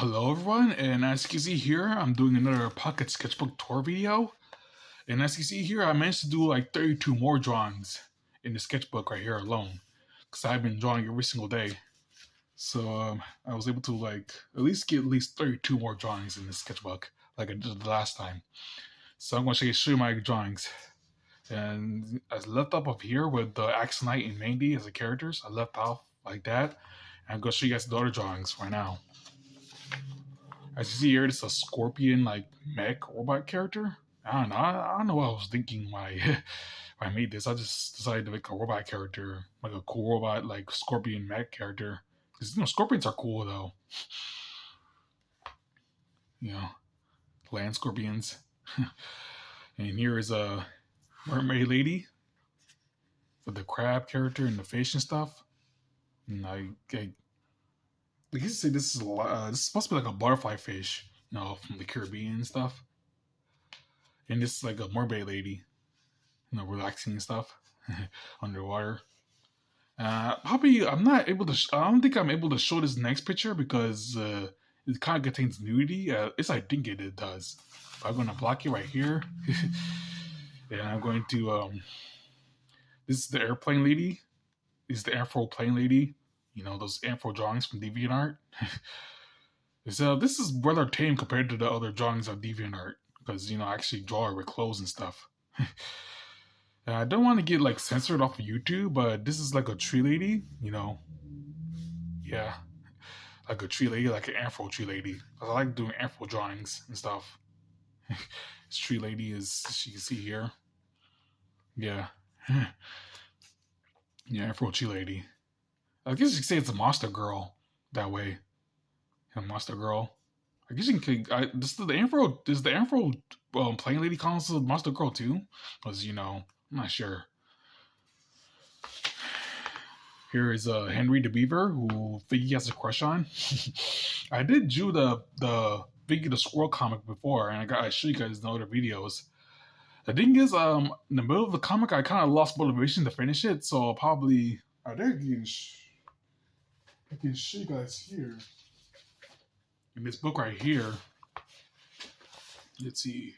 Hello everyone, and as you can see here, I'm doing another Pocket Sketchbook Tour video. And as you can see here, I managed to do like 32 more drawings in the sketchbook right here alone. Because I've been drawing every single day. So I was able to like at least get at least 32 more drawings in the sketchbook like I did the last time. So I'm going to show you my drawings. And I left up of here with the Axonite and Mandy as the characters. I left off like that. And I'm going to show you guys the other drawings right now. As you see here, it's a scorpion like mech robot character. I don't know. I don't know what I was thinking when when I made this. I just decided to make a robot character, like a cool robot, like scorpion mech character. Because scorpions are cool though. Land scorpions. And here is a mermaid lady with the crab character and the fish and stuff. And I you say this is this is supposed to be like a butterfly fish, from the Caribbean and stuff. And this is like a mermaid lady, relaxing and stuff underwater. Probably I'm not able to. I don't think I'm able to show this next picture because it kind of contains nudity. I think it does. But I'm gonna block it right here, and I'm going to. This is the airplane lady. This is the airplane lady. Those Amphro drawings from DeviantArt. So this is rather tame compared to the other drawings on DeviantArt because I actually draw it with clothes and stuff. I don't want to get like censored off of YouTube, but this is like a tree lady, yeah, like a tree lady, like an Amphro tree lady. I like doing Amphro drawings and stuff. This tree lady is, as you can see here, yeah, yeah, Amphro tree lady. I guess you could say it's a monster girl that way. A monster girl. I guess you can. This is the Amphro plane lady calls a monster girl too? Because I'm not sure. Here is Henry the Beaver, who Figgy has a crush on. I did do the Figgy the Squirrel comic before, and I show you guys in other videos. The thing is, in the middle of the comic, I kind of lost motivation to finish it, so I'll probably. I can show you guys here. In this book right here. Let's see.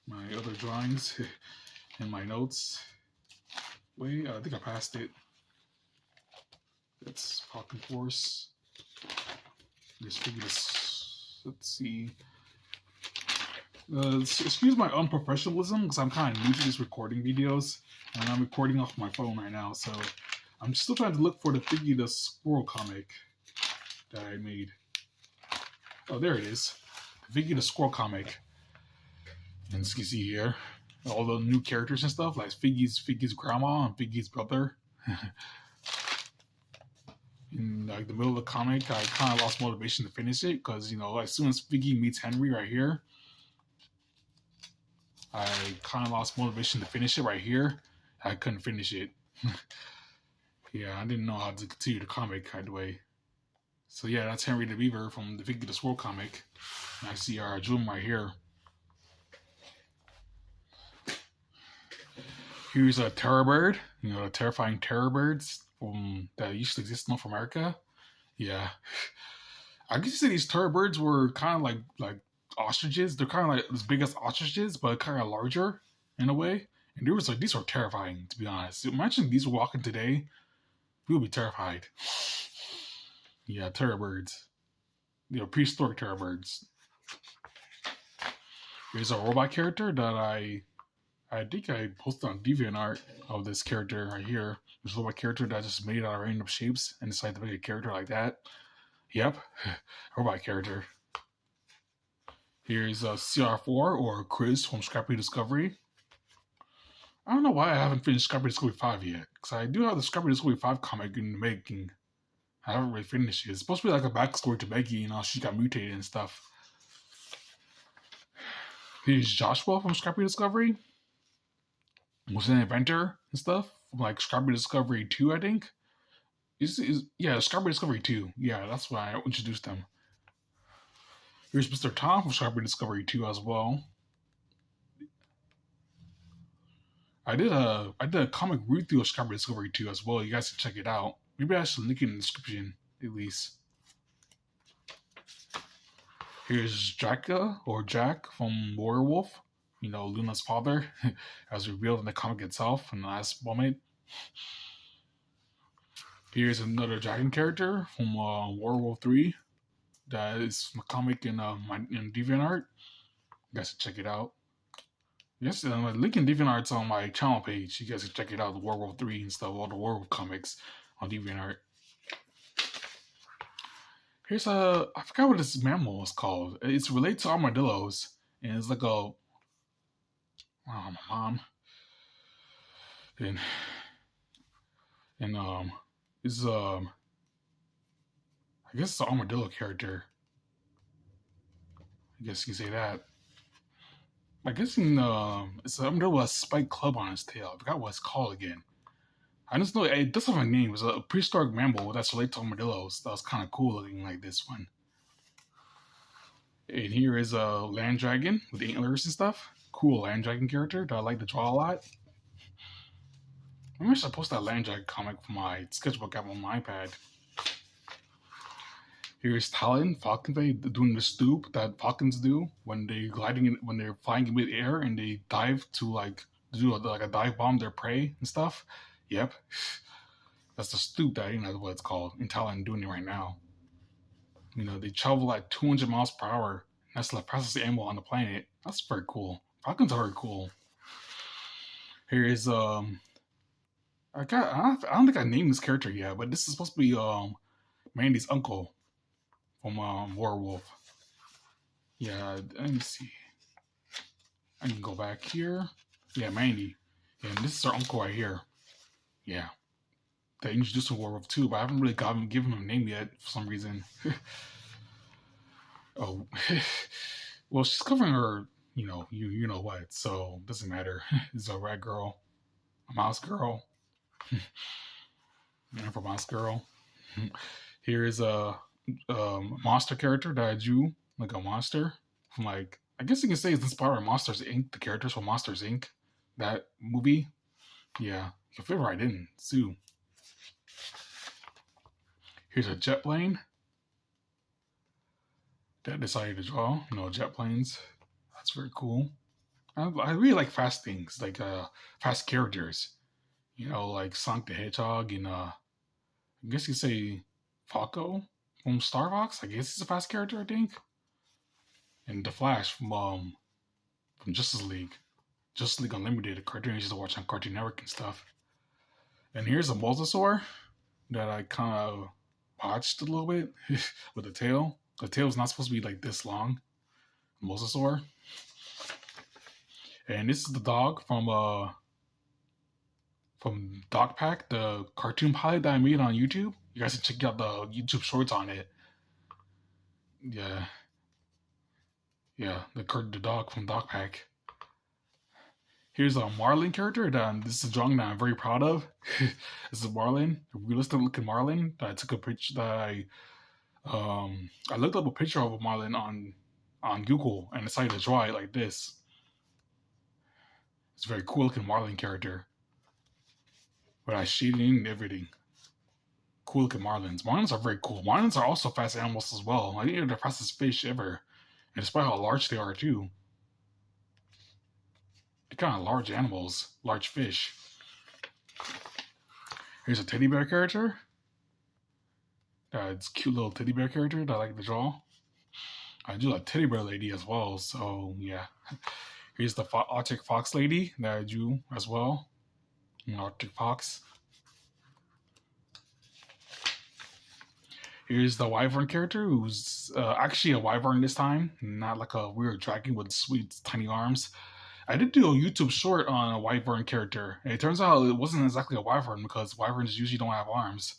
My other drawings and my notes. Wait, I think I passed it. That's Pocket Force. Let's figure this. Let's see. Excuse my unprofessionalism because I'm kind of new to these recording videos. And I'm recording off my phone right now, so I'm still trying to look for the Figgy the Squirrel comic that I made. Oh, there it is. Figgy the Squirrel comic. And as you can see here, all the new characters and stuff, like Figgy's grandma and Figgy's brother. In like the middle of the comic, I kind of lost motivation to finish it because, as soon as Figgy meets Henry right here, I kind of lost motivation to finish it right here. I couldn't finish it. Yeah, I didn't know how to continue the comic right away. So yeah, that's Henry the Beaver from the Figgy the Squirrel comic. And I see our drew him right here. Here's a terror bird, the terrifying terror birds that used to exist in North America. Yeah, I guess these terror birds were kind of like ostriches. They're kind of like as big as ostriches, but kind of larger in a way. And these were terrifying, to be honest. Imagine these were walking today. We would be terrified. Yeah, terror birds. Prehistoric terror birds. Here's a robot character that I think I posted on DeviantArt of this character right here. This robot character that I just made out of random shapes and decided to make a character like that. Yep, robot character. Here's a CR4 or Chris from Scrappy Discovery. I don't know why I haven't finished Scrappy Discovery 5 yet. Because I do have the Scrappy Discovery 5 comic in the making. I haven't really finished it. It's supposed to be like a backstory to Maggie, she got mutated and stuff. Here's Joshua from Scrappy Discovery. Was an inventor and stuff. From like Scrappy Discovery 2, I think. Yeah, Scrappy Discovery 2. Yeah, that's why I introduced them. Here's Mr. Tom from Scrappy Discovery 2 as well. I did a comic read through of Sketchbook Tour as well. You guys can check it out. Maybe I should link it in the description. at least. Here's Dracula, or Jack from Werewolf. You know, Luna's father, as revealed in the comic itself in the last moment. Here's another dragon character from Werewolf 3. That is a comic in DeviantArt. You guys should check it out. Yes, link in DeviantArt's on my channel page. You guys can check it out, the Werewolf 3 and stuff, all the Werewolf comics on DeviantArt. Here's I forgot what this mammal is called. It's related to armadillos, and it's like a, my mom. And it's I guess it's an armadillo character. I guess you can say that. I guess it's an armadillo with a spiked club on its tail. I forgot what it's called again. I just know it does have a name. It's a prehistoric mammal that's related to armadillos. That was kind of cool looking, like this one. And here is a land dragon with antlers and stuff. Cool land dragon character that I like to draw a lot. Maybe I should post that land dragon comic for my sketchbook app on my iPad. Here's Talon, Falcon Bay, doing the stoop that falcons do when they're flying in mid-air and they dive to do a dive bomb their prey and stuff. Yep, that's the stoop that that's what it's called. And Talon doing it right now. You know, they travel like 200 miles per hour. That's the fastest animal on the planet. That's very cool. Falcons are very cool. Here is I don't think I named this character yet, but this is supposed to be Mandy's uncle from Werewolf. Yeah, let me see. I can go back here. Yeah, Mandy. Yeah, and this is her uncle right here. Yeah. They introduced him in Werewolf 2, but I haven't really given him a name yet for some reason. Oh. Well, she's covering her, you know what, so it doesn't matter. It's a rat girl. A mouse girl. For mouse girl. Here is a monster character that I drew, like a monster from I guess you can say it's inspired by Monsters Inc. The characters from Monsters Inc. That movie. Yeah, you can fit right in. Zoo. Here's a jet plane that I decided to draw. Jet planes. That's very cool. I really like fast things, like fast characters. Like Sonic the Hedgehog and I guess you could say Falco from Star Fox. I guess he's a fast character, I think. And The Flash from Justice League. Justice League Unlimited, a cartoon I used to watch on Cartoon Network and stuff. And here's a mosasaur that I kind of watched a little bit with the tail. The tail's not supposed to be like this long. Mosasaur. And this is the dog from Dog Pack, the cartoon pilot that I made on YouTube. You guys can check out the YouTube shorts on it. Yeah, the dog from Dog Pack. Here's a Marlin character that this is a drawing that I'm very proud of. This is Marlin, a realistic looking Marlin that I took a picture that I looked up a picture of a Marlin on Google and decided to draw it like this. It's a very cool looking Marlin character. But I shaded in everything. Cool looking Marlins. Marlins are very cool. Marlins are also fast animals as well. I think they're the fastest fish ever. And despite how large they are too. They're kind of large animals. Large fish. Here's a teddy bear character. It's a cute little teddy bear character that I like to draw. I do a teddy bear lady as well, so yeah. Here's the Arctic Fox lady that I drew as well. Arctic Fox. Here's the Wyvern character, who's actually a Wyvern this time, not like a weird dragon with sweet tiny arms. I did do a YouTube short on a Wyvern character, and it turns out it wasn't exactly a Wyvern because Wyverns usually don't have arms.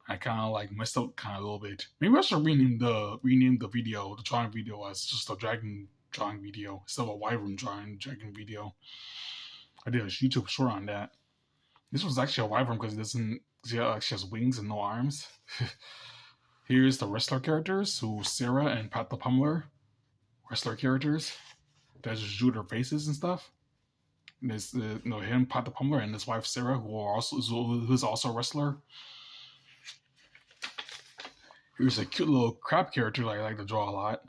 I kind of messed up a little bit. Maybe I should rename the video, the drawing video, as just a dragon drawing video instead of a Wyvern drawing dragon video. I did a YouTube short on that. This was actually a Wyvern because she has wings and no arms. Here's the wrestler characters, who Sarah and Pat the Pummeler. Wrestler characters that just drew their faces and stuff. And there's him, Pat the Pummeler, and his wife Sarah, who's also a wrestler. Here's a cute little crab character that I like to draw a lot.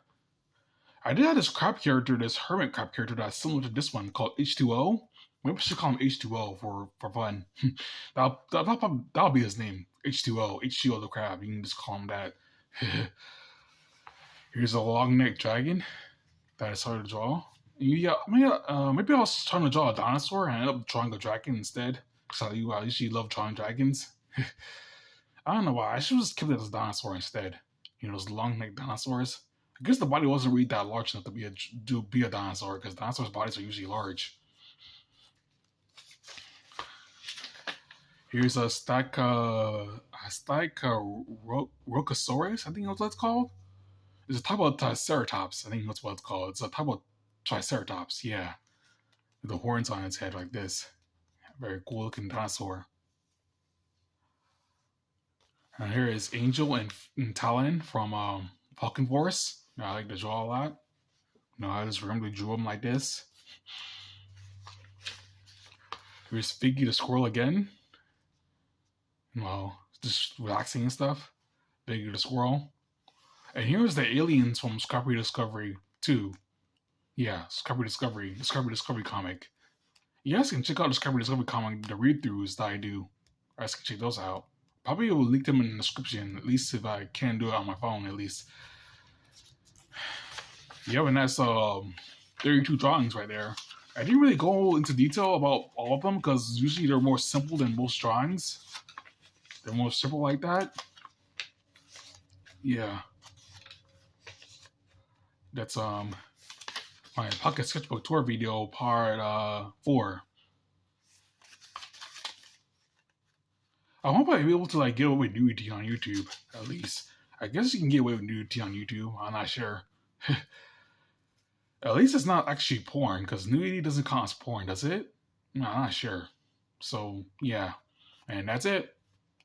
I did have this crab character, this hermit crab character that's similar to this one called H2O. Maybe I should call him H2O for fun. That'll be his name. H2O. H2O the crab. You can just call him that. Here's a long necked dragon that I started to draw. Yeah, maybe I was trying to draw a dinosaur and I ended up drawing a dragon instead. Because I usually love drawing dragons. I don't know why. I should have just kept it as a dinosaur instead. You know, those long necked dinosaurs. I guess the body wasn't really that large enough to be a dinosaur because dinosaurs' bodies are usually large. Here's a Rocosaurus, I think that's what it's called. It's a type of Triceratops, I think that's what it's called. It's a type of Triceratops, yeah. With the horns on its head like this. Very cool looking dinosaur. And here is Angel and Talon from Falcon Force. I like to draw a lot. I just randomly drew them like this. Here's Figgy the squirrel again. Just relaxing and stuff. Figgy the squirrel. And here's the aliens from Discovery Discovery 2. Yeah, Discovery Discovery comic. You guys can check out Discovery comic, the read-throughs that I do. You guys can check those out. Probably will link them in the description, at least if I can do it on my phone, at least. Yeah, and that's 32 drawings right there. I didn't really go into detail about all of them because usually they're more simple than most drawings. They're more simple like that. Yeah. That's my Pocket Sketchbook Tour video part 4. I hope I'll be able to get away with nudity on YouTube, at least. I guess you can get away with nudity on YouTube, I'm not sure. At least it's not actually porn, because nudity doesn't count as porn, does it? No, I'm not sure. So, yeah. And that's it.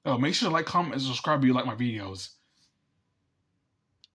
Oh, make sure to like, comment, and subscribe if you like my videos.